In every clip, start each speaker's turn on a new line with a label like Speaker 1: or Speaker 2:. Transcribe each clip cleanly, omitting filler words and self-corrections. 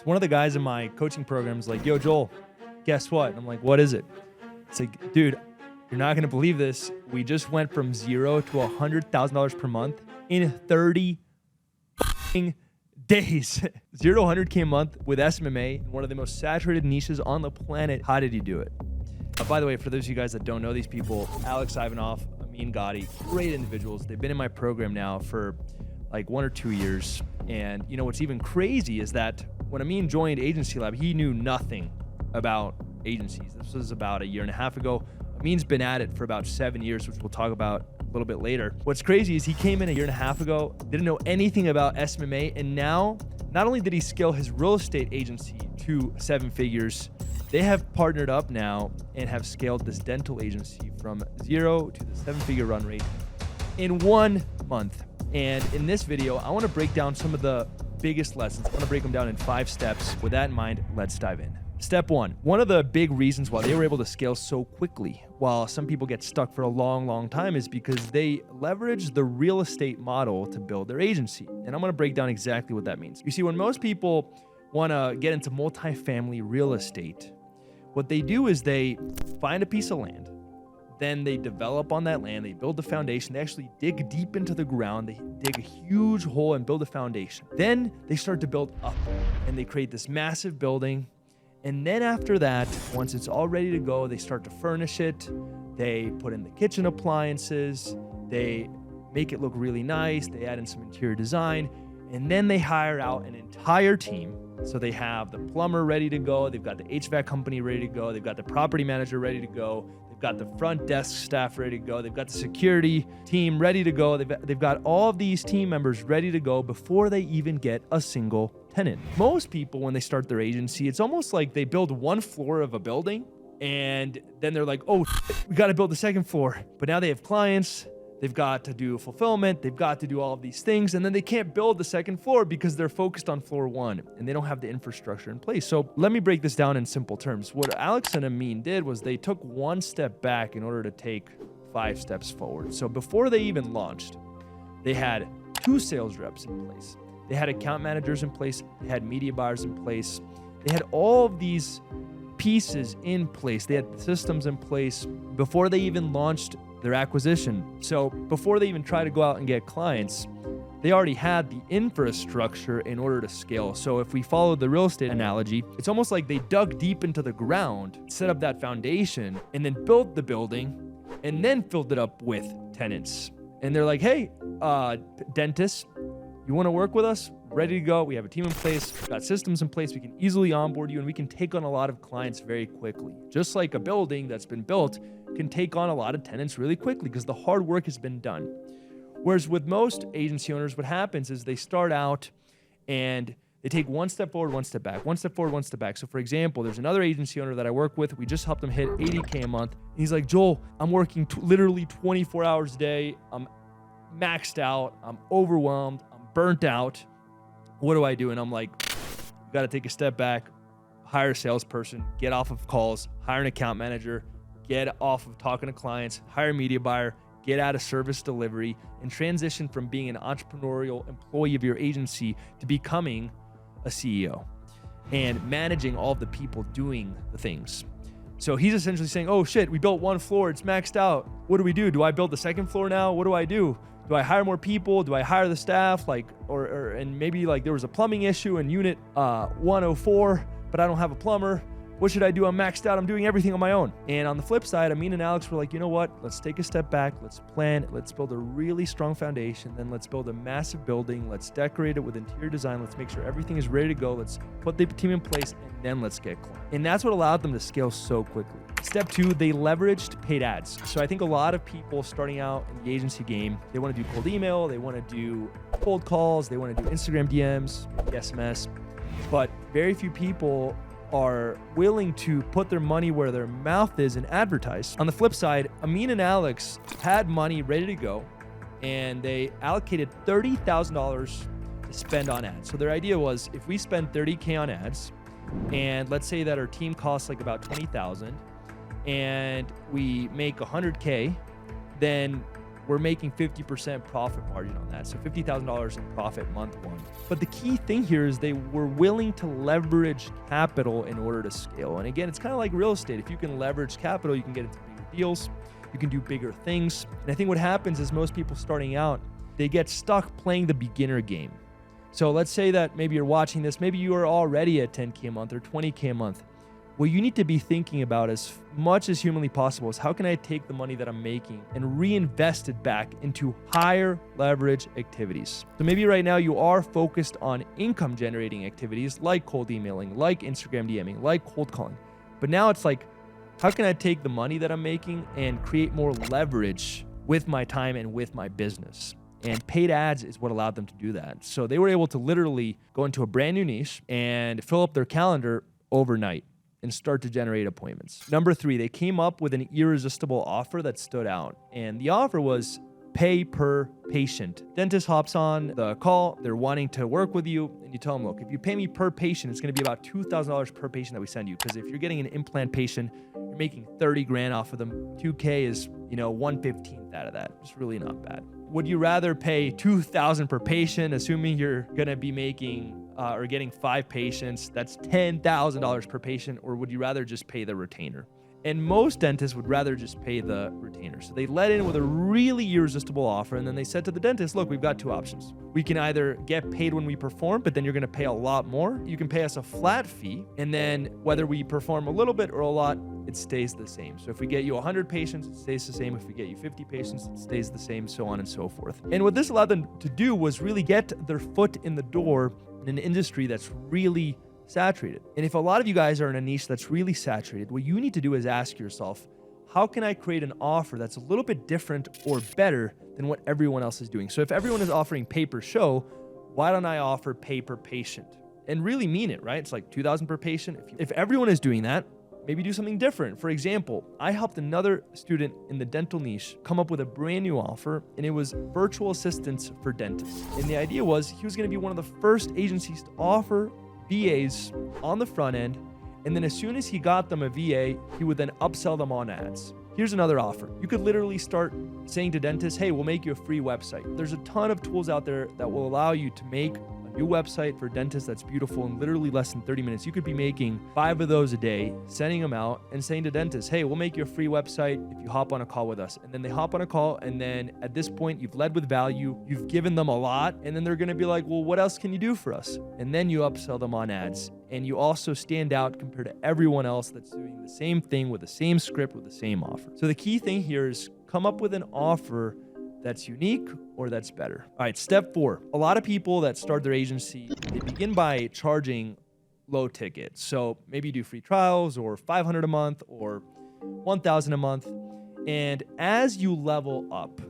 Speaker 1: So one of the guys in my coaching program is like, yo, Joel, guess what? And I'm like, what is it? It's like, dude, you're not going to believe this. We just went from $0 to $100,000 per month in 30 days. 0 to 100K a month with SMMA, one of the most saturated niches on the planet. How did he do it? By the way, for those of you guys that don't know these people, Alex Ivanov, Amin Gadi, great individuals. They've been in my program now for like 1 or 2 years. And you know, what's even crazy is that when Amin joined Agency Lab, he knew nothing about agencies. This was about 1.5 years ago. Amin's been at it for about 7 years, which we'll talk about a little bit later. What's crazy is he came in 1.5 years ago, didn't know anything about SMMA, and now not only did he scale his real estate agency to 7 figures, they have partnered up now and have scaled this dental agency from 0 to the 7-figure run rate in 1 month. And in this video, I want to break down some of the biggest lessons. I want to break them down in 5 steps. With that in mind, let's dive in. Step 1, one of the big reasons why they were able to scale so quickly, while some people get stuck for a long time, is because they leverage the real estate model to build their agency. And I'm going to break down exactly what that means. You see, when most people want to get into multifamily real estate, what they do is they find a piece of land, then they develop on that land, they build the foundation, they actually dig deep into the ground, they dig a huge hole and build a foundation. Then they start to build up and they create this massive building. And then after that, once it's all ready to go, they start to furnish it. They put in the kitchen appliances, they make it look really nice, they add in some interior design, and then they hire out an entire team. So they have the plumber ready to go, they've got the HVAC company ready to go, they've got the property manager ready to go, they've got the front desk staff ready to go, they've got the security team ready to go, they've got all of these team members ready to go before they even get a single tenant. Most people, when they start their agency, it's almost like they build 1 floor of a building and then they're like, oh, we got to build the 2nd floor. But now they have clients, they've got to do fulfillment, they've got to do all of these things, and then they can't build the 2nd floor because they're focused on floor 1 and they don't have the infrastructure in place. So let me break this down in simple terms. What Alex and Amin did was they took 1 step back in order to take 5 steps forward. So before they even launched, they had 2 sales reps in place. They had account managers in place, they had media buyers in place, they had all of these pieces in place, they had systems in place before they even launched their acquisition. So before they even try to go out and get clients, they already had the infrastructure in order to scale. So if we follow the real estate analogy, it's almost like they dug deep into the ground, set up that foundation, and then built the building, and then filled it up with tenants. And they're like, hey, dentists, you want to work with us? Ready to go. We have a team in place. We've got systems in place. We can easily onboard you and we can take on a lot of clients very quickly. Just like a building that's been built can take on a lot of tenants really quickly because the hard work has been done. Whereas with most agency owners, what happens is they start out and they take 1 step forward, 1 step back, 1 step forward, 1 step back. So for example, there's another agency owner that I work with. We just helped him hit 80K a month. And he's like, Joel, I'm working literally 24 hours a day. I'm maxed out. I'm overwhelmed. I'm burnt out. What do I do? And I'm like, you got to take a step back, hire a salesperson, get off of calls, hire an account manager, get off of talking to clients, hire a media buyer, get out of service delivery, and transition from being an entrepreneurial employee of your agency to becoming a CEO and managing all of the people doing the things. So he's essentially saying, oh shit, we built 1 floor, it's maxed out. What do we do? Do I build the 2nd floor now? What do I do? Do I hire more people? Do I hire the staff? And maybe like there was a plumbing issue in unit 104, but I don't have a plumber. What should I do? I'm maxed out. I'm doing everything on my own. And on the flip side, Amin and Alex were like, you know what? Let's take a step back. Let's plan. Let's build a really strong foundation. Then let's build a massive building. Let's decorate it with interior design. Let's make sure everything is ready to go. Let's put the team in place and then let's get clients. And that's what allowed them to scale so quickly. Step 2, they leveraged paid ads. So I think a lot of people starting out in the agency game, they want to do cold email, they want to do cold calls, they want to do Instagram DMs, SMS, but very few people are willing to put their money where their mouth is and advertise. On the flip side, Amin and Alex had money ready to go and they allocated $30,000 to spend on ads. So their idea was if we spend $30K on ads and let's say that our team costs like about $20,000 and we make $100K, then we're making 50% profit margin on that. So $50,000 in profit month one. But the key thing here is they were willing to leverage capital in order to scale. And again, it's kind of like real estate. If you can leverage capital, you can get into bigger deals, you can do bigger things. And I think what happens is most people starting out, they get stuck playing the beginner game. So let's say that maybe you're watching this, maybe you are already at 10K a month or 20K a month. What you need to be thinking about as much as humanly possible is how can I take the money that I'm making and reinvest it back into higher leverage activities. So maybe right now you are focused on income generating activities like cold emailing, like Instagram DMing, like cold calling. But now it's like, how can I take the money that I'm making and create more leverage with my time and with my business? And paid ads is what allowed them to do that. So they were able to literally go into a brand new niche and fill up their calendar overnight and start to generate appointments. Number 3, they came up with an irresistible offer that stood out. And the offer was pay per patient. Dentist hops on the call, they're wanting to work with you, and you tell them, look, if you pay me per patient, it's gonna be about $2,000 per patient that we send you. Because if you're getting an implant patient, you're making 30 grand off of them. 2K is, 1/15th out of that. It's really not bad. Would you rather pay $2,000 per patient, assuming you're gonna be making or getting 5 patients, that's $10,000 per patient, or would you rather just pay the retainer? And most dentists would rather just pay the retainer. So they let in with a really irresistible offer, and then they said to the dentist, look, we've got 2 options. We can either get paid when we perform, but then you're gonna pay a lot more. You can pay us a flat fee, and then whether we perform a little bit or a lot, it stays the same. So if we get you 100 patients, it stays the same. If we get you 50 patients, it stays the same, so on and so forth. And what this allowed them to do was really get their foot in the door in an industry that's really saturated. And if a lot of you guys are in a niche that's really saturated, what you need to do is ask yourself, how can I create an offer that's a little bit different or better than what everyone else is doing? So if everyone is offering pay per show, why don't I offer pay per patient? And really mean it, right? It's like $2,000 per patient. If everyone is doing that, maybe do something different. For example, I helped another student in the dental niche come up with a brand new offer, and it was virtual assistants for dentists. And the idea was he was going to be one of the first agencies to offer VAs on the front end, and then as soon as he got them a VA, he would then upsell them on ads. Here's another offer. You could literally start saying to dentists, hey, we'll make you a free website. There's a ton of tools out there that will allow you to make a new website for dentists that's beautiful in literally less than 30 minutes. You could be making 5 of those a day, sending them out and saying to dentists, hey, we'll make you a free website if you hop on a call with us. And then they hop on a call, and then at this point, you've led with value, you've given them a lot, and then they're gonna be like, well, what else can you do for us? And then you upsell them on ads. And you also stand out compared to everyone else that's doing the same thing with the same script, with the same offer. So the key thing here is come up with an offer that's unique or that's better. All right, step 4. A lot of people that start their agency, they begin by charging low ticket. So maybe you do free trials or $500 a month or $1,000 a month. And as you level up,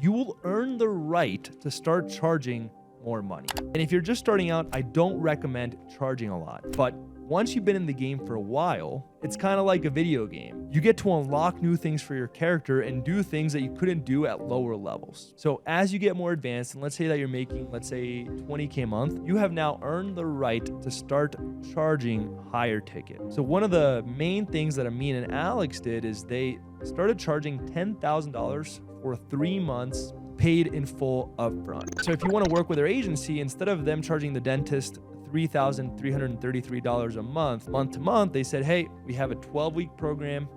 Speaker 1: you will earn the right to start charging more money. And if you're just starting out, I don't recommend charging a lot. But once you've been in the game for a while, it's kind of like a video game. You get to unlock new things for your character and do things that you couldn't do at lower levels. So as you get more advanced, and let's say that you're making, let's say 20K a month, you have now earned the right to start charging higher ticket. So one of the main things that Amin and Alex did is they started charging $10,000 for 3 months paid in full upfront. So if you want to work with their agency, instead of them charging the dentist $3,333 a month, month to month, they said, hey, we have a 12-week program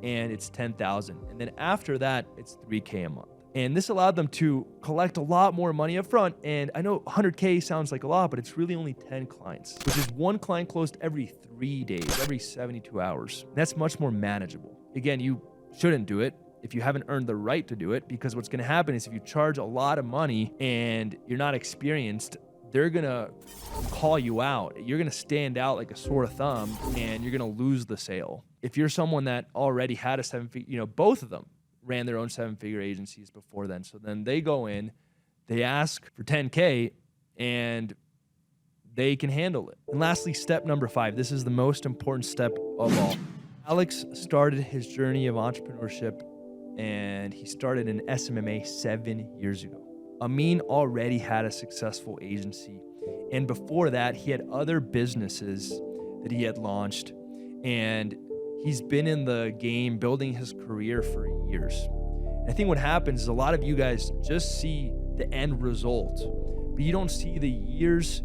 Speaker 1: and it's $10,000. And then after that, it's $3K a month. And this allowed them to collect a lot more money up front. And I know 100K sounds like a lot, but it's really only 10 clients, which is 1 client closed every 3 days, every 72 hours. And that's much more manageable. Again, you shouldn't do it if you haven't earned the right to do it, because what's going to happen is if you charge a lot of money and you're not experienced, they're going to call you out. You're going to stand out like a sore thumb and you're going to lose the sale. If you're someone that already had a 7-figure, both of them ran their own 7-figure agencies before then. So then they go in, they ask for 10K and they can handle it. And lastly, step number 5. This is the most important step of all. Alex started his journey of entrepreneurship and he started an SMMA 7 years ago. Amin already had a successful agency. And before that, he had other businesses that he had launched. And he's been in the game building his career for years. I think what happens is a lot of you guys just see the end result, but you don't see the years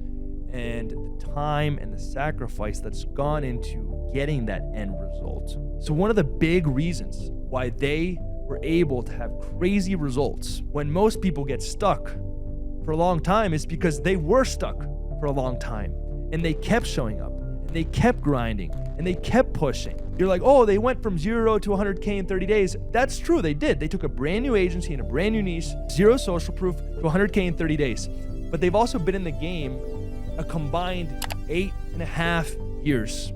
Speaker 1: and the time and the sacrifice that's gone into getting that end result. So one of the big reasons why they were able to have crazy results when most people get stuck for a long time is because they were stuck for a long time and they kept showing up and they kept grinding and they kept pushing. You're like, oh, they went from 0 to 100K in 30 days. That's true, they did. They took a brand new agency and a brand new niche, zero social proof, to 100K in 30 days. But they've also been in the game a combined 8.5 years.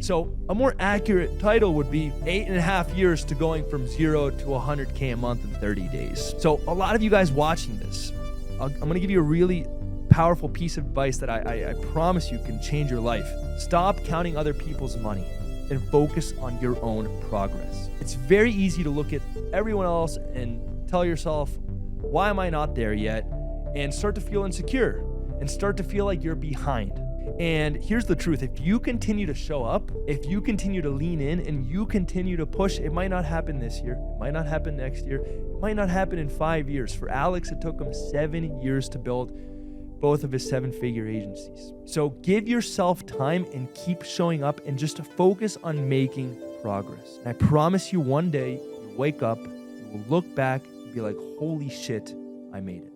Speaker 1: So a more accurate title would be 8.5 years to going from 0 to 100K a month in 30 days. So a lot of you guys watching this, I'm gonna give you a really powerful piece of advice that I promise you can change your life. Stop counting other people's money and focus on your own progress. It's very easy to look at everyone else and tell yourself, why am I not there yet? And start to feel insecure and start to feel like you're behind. And here's the truth. If you continue to show up, if you continue to lean in and you continue to push, it might not happen this year. It might not happen next year. It might not happen in 5 years. For Alex, it took him 7 years to build both of his 7-figure agencies. So give yourself time and keep showing up and just to focus on making progress. And I promise you one day, you wake up, you will look back and be like, holy shit, I made it.